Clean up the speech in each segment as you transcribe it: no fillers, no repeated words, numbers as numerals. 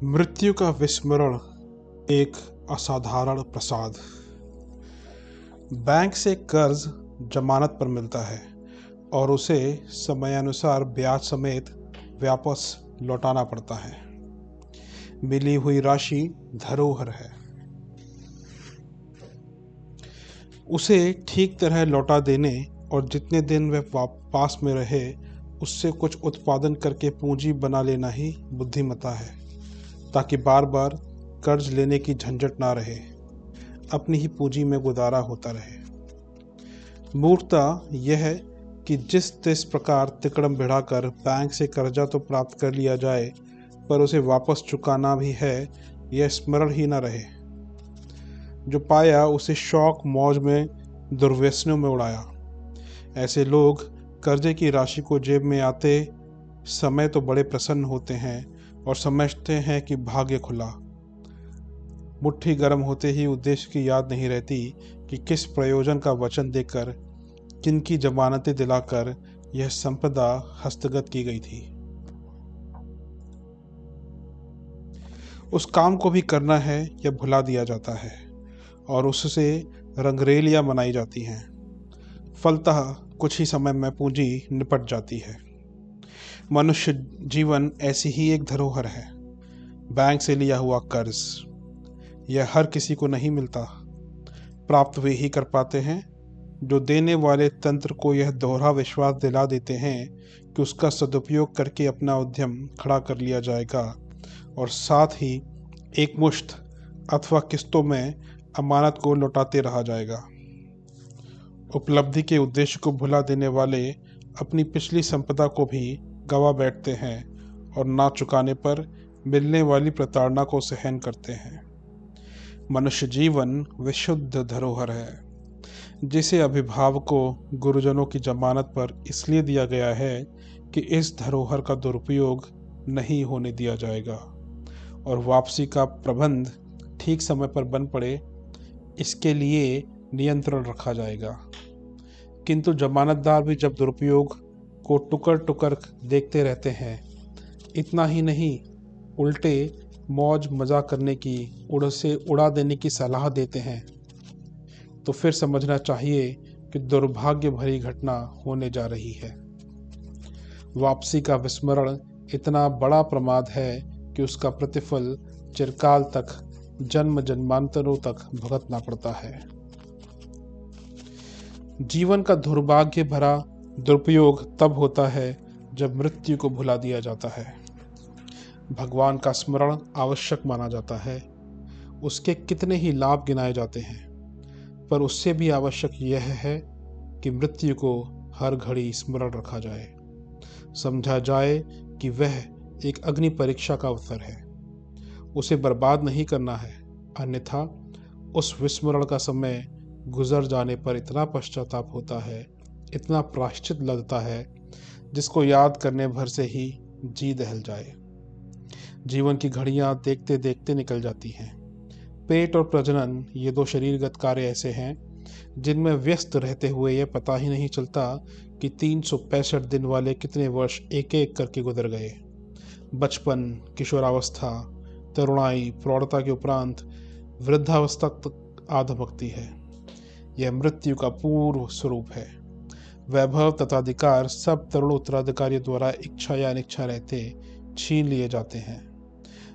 मृत्यु का विस्मरण एक असाधारण प्रसाद। बैंक से कर्ज जमानत पर मिलता है और उसे समयानुसार ब्याज समेत वापस लौटाना पड़ता है। मिली हुई राशि धरोहर है, उसे ठीक तरह लौटा देने और जितने दिन वह पास में रहे उससे कुछ उत्पादन करके पूंजी बना लेना ही बुद्धिमत्ता है, ताकि बार बार कर्ज लेने की झंझट ना रहे, अपनी ही पूंजी में गुजारा होता रहे। मूर्खता यह है कि जिस प्रकार तिकड़म भिड़ाकर बैंक से कर्जा तो प्राप्त कर लिया जाए पर उसे वापस चुकाना भी है, यह स्मरण ही न रहे। जो पाया उसे शौक मौज में दुर्व्यसनों में उड़ाया। ऐसे लोग कर्जे की राशि को जेब में आते समय तो बड़े प्रसन्न होते हैं और समझते हैं कि भाग्य खुला। मुट्ठी गर्म होते ही उद्देश्य की याद नहीं रहती कि किस प्रयोजन का वचन देकर, किनकी जमानतें दिलाकर यह संपदा हस्तगत की गई थी। उस काम को भी करना है या भुला दिया जाता है और उससे रंगरेलियां मनाई जाती हैं। फलतः कुछ ही समय में पूंजी निपट जाती है। मनुष्य जीवन ऐसी ही एक धरोहर है। बैंक से लिया हुआ कर्ज यह हर किसी को नहीं मिलता। प्राप्त वे ही कर पाते हैं जो देने वाले तंत्र को यह दोहरा विश्वास दिला देते हैं कि उसका सदुपयोग करके अपना उद्यम खड़ा कर लिया जाएगा और साथ ही एक मुश्त अथवा किस्तों में अमानत को लौटाते रहा जाएगा। उपलब्धि के उद्देश्य को भुला देने वाले अपनी पिछली संपदा को भी गवा बैठते हैं और ना चुकाने पर मिलने वाली प्रताड़ना को सहन करते हैं। मनुष्य जीवन विशुद्ध धरोहर है, जिसे अभिभावकों गुरुजनों की जमानत पर इसलिए दिया गया है कि इस धरोहर का दुरुपयोग नहीं होने दिया जाएगा और वापसी का प्रबंध ठीक समय पर बन पड़े, इसके लिए नियंत्रण रखा जाएगा। किंतु जमानतदार भी जब दुरुपयोग को टुकर टुकर देखते रहते हैं, इतना ही नहीं उल्टे मौज मजा करने की, उड़ा देने की सलाह देते हैं, तो फिर समझना चाहिए कि दुर्भाग्य भरी घटना होने जा रही है। वापसी का विस्मरण इतना बड़ा प्रमाद है कि उसका प्रतिफल चिरकाल तक, जन्म जन्मांतरों तक भुगतना पड़ता है। जीवन का दुर्भाग्य भरा दुरुपयोग तब होता है जब मृत्यु को भुला दिया जाता है। भगवान का स्मरण आवश्यक माना जाता है, उसके कितने ही लाभ गिनाए जाते हैं, पर उससे भी आवश्यक यह है कि मृत्यु को हर घड़ी स्मरण रखा जाए, समझा जाए कि वह एक अग्नि परीक्षा का अवसर है। उसे बर्बाद नहीं करना है, अन्यथा उस विस्मरण का समय गुजर जाने पर इतना पश्चाताप होता है, इतना प्रायश्चित लगता है, जिसको याद करने भर से ही जी दहल जाए। जीवन की घड़ियां देखते देखते निकल जाती हैं। पेट और प्रजनन ये दो शरीरगत कार्य ऐसे हैं जिनमें व्यस्त रहते हुए यह पता ही नहीं चलता कि 365 दिन वाले कितने वर्ष एक एक करके गुजर गए। बचपन, किशोरावस्था, तरुणाई, प्रौढ़ता के उपरांत वृद्धावस्था तक आधभक्ति है। यह मृत्यु का पूर्व स्वरूप है। वैभव तथा अधिकार सब तरुण उत्तराधिकारियों द्वारा इच्छा या अनिच्छा रहते छीन लिए जाते हैं।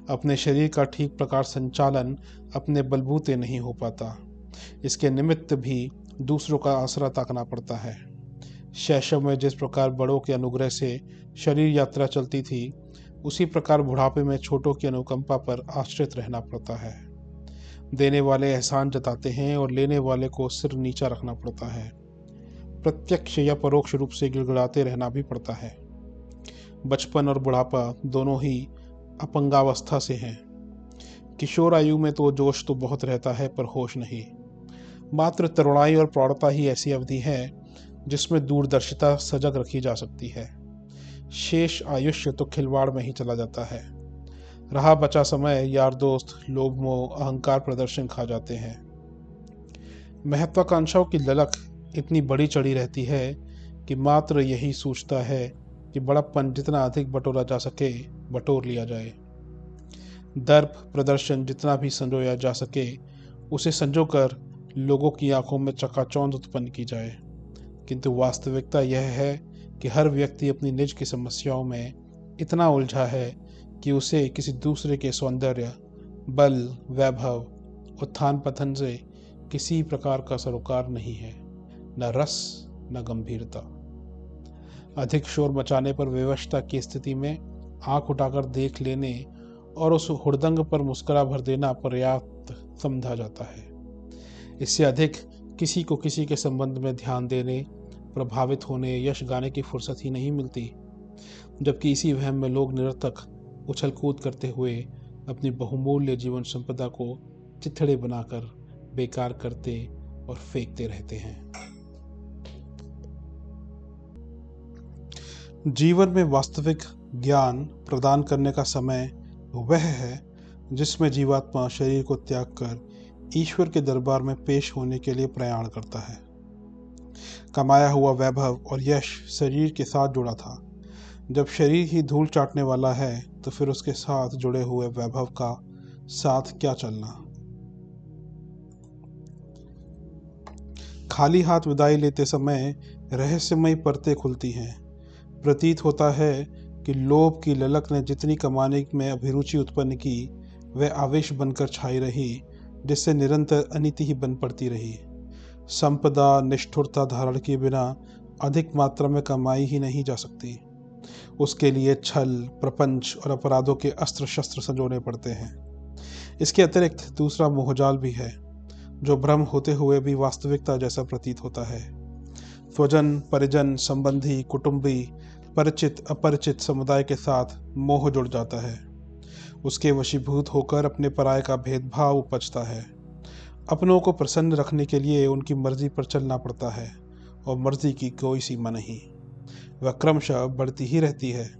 अपने शरीर का ठीक प्रकार संचालन अपने बलबूते नहीं हो पाता। इसके निमित्त भी दूसरों का आसरा ताकना पड़ता है। शैशव में जिस प्रकार बड़ों के अनुग्रह से शरीर यात्रा चलती थी, उसी प्रकार बुढ़ापे में छोटों की अनुकंपा पर आश्रित रहना पड़ता है। देने वाले एहसान जताते हैं और लेने वाले को सिर नीचा रखना पड़ता है। प्रत्यक्ष या परोक्ष रूप से गिड़गिड़ाते रहना भी पड़ता है। बचपन और बुढ़ापा दोनों ही अपंगावस्था से हैं। किशोर आयु में तो जोश तो बहुत रहता है पर होश नहीं। मात्र तरुणाई और प्रौढ़ता ही ऐसी अवधि है जिसमें दूरदर्शिता सजग रखी जा सकती है। शेष आयुष्य तो खिलवाड़ में ही चला जाता है। रहा बचा समय यार दोस्त लोभ मोह अहंकार प्रदर्शन खा जाते हैं। महत्वाकांक्षाओं की ललक इतनी बड़ी चढ़ी रहती है कि मात्र यही सोचता है कि बड़प्पन जितना अधिक बटोरा जा सके बटोर लिया जाए। दर्प प्रदर्शन जितना भी संजोया जा सके उसे संजोकर लोगों की आंखों में चकाचौंध उत्पन्न की जाए, किंतु वास्तविकता यह है कि हर व्यक्ति अपनी निज की समस्याओं में इतना उलझा है कि उसे किसी दूसरे के सौंदर्य, बल, वैभव, उत्थान पतन से किसी प्रकार का सरोकार नहीं है, न रस न गंभीरता। अधिक शोर मचाने पर विवशता की स्थिति में आंख उठाकर देख लेने और उस हुड़दंग पर मुस्कुरा भर देना पर्याप्त समझा जाता है। इससे अधिक किसी को किसी के संबंध में ध्यान देने, प्रभावित होने, यश गाने की फुर्सत ही नहीं मिलती, जबकि इसी वहम में लोग निरर्थक उछल कूद करते हुए अपनी बहुमूल्य जीवन संपदा को चिथड़े बनाकर बेकार करते और फेंकते रहते हैं। जीवन में वास्तविक ज्ञान प्रदान करने का समय वह है जिसमें जीवात्मा शरीर को त्याग कर ईश्वर के दरबार में पेश होने के लिए प्रयाण करता है। कमाया हुआ वैभव और यश शरीर के साथ जुड़ा था। जब शरीर ही धूल चाटने वाला है तो फिर उसके साथ जुड़े हुए वैभव का साथ क्या चलना। खाली हाथ विदाई लेते समय रहस्यमयी परतें खुलती हैं। प्रतीत होता है कि लोभ की ललक ने जितनी कमाने में अभिरुचि उत्पन्न की वह आवेश बनकर छाई रही, जिससे निरंतर अनीति ही बन पड़ती रही। संपदा निष्ठुरता धारण किए बिना अधिक मात्रा में कमाई ही नहीं जा सकती। उसके लिए छल, प्रपंच और अपराधों के अस्त्र शस्त्र संजोने पड़ते हैं। इसके अतिरिक्त दूसरा मोहजाल भी है जो भ्रम होते हुए भी वास्तविकता जैसा प्रतीत होता है। स्वजन, परिजन, संबंधी, कुटुंबी, परिचित अपरिचित समुदाय के साथ मोह जुड़ जाता है। उसके वशीभूत होकर अपने पराये का भेदभाव उपजता है। अपनों को प्रसन्न रखने के लिए उनकी मर्जी पर चलना पड़ता है और मर्जी की कोई सीमा नहीं, वह क्रमशः बढ़ती ही रहती है।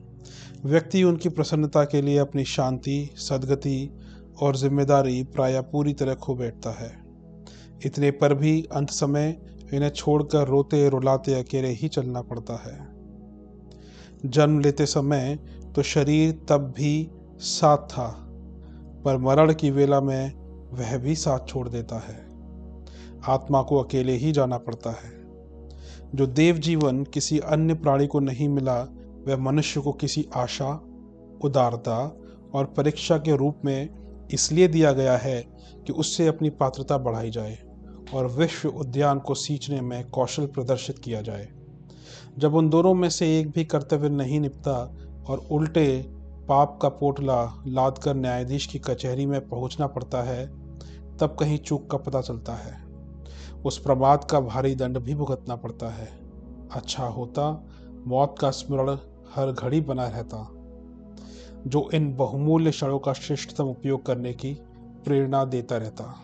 व्यक्ति उनकी प्रसन्नता के लिए अपनी शांति, सद्गति और जिम्मेदारी प्रायः पूरी तरह खो बैठता है। इतने पर भी अंत समय इन्हें छोड़कर रोते रुलाते अकेले ही चलना पड़ता है। जन्म लेते समय तो शरीर तब भी साथ था, पर मरण की वेला में वह भी साथ छोड़ देता है। आत्मा को अकेले ही जाना पड़ता है। जो देव जीवन किसी अन्य प्राणी को नहीं मिला वह मनुष्य को किसी आशा, उदारता और परीक्षा के रूप में इसलिए दिया गया है कि उससे अपनी पात्रता बढ़ाई जाए और विश्व उद्यान को सींचने में कौशल प्रदर्शित किया जाए। जब उन दोनों में से एक भी कर्तव्य नहीं निपटा और उल्टे पाप का पोटला लाद कर न्यायाधीश की कचहरी में पहुंचना पड़ता है, तब कहीं चूक का पता चलता है। उस प्रमाद का भारी दंड भी भुगतना पड़ता है। अच्छा होता मौत का स्मरण हर घड़ी बना रहता, जो इन बहुमूल्य क्षणों का श्रेष्ठतम उपयोग करने की प्रेरणा देता रहता।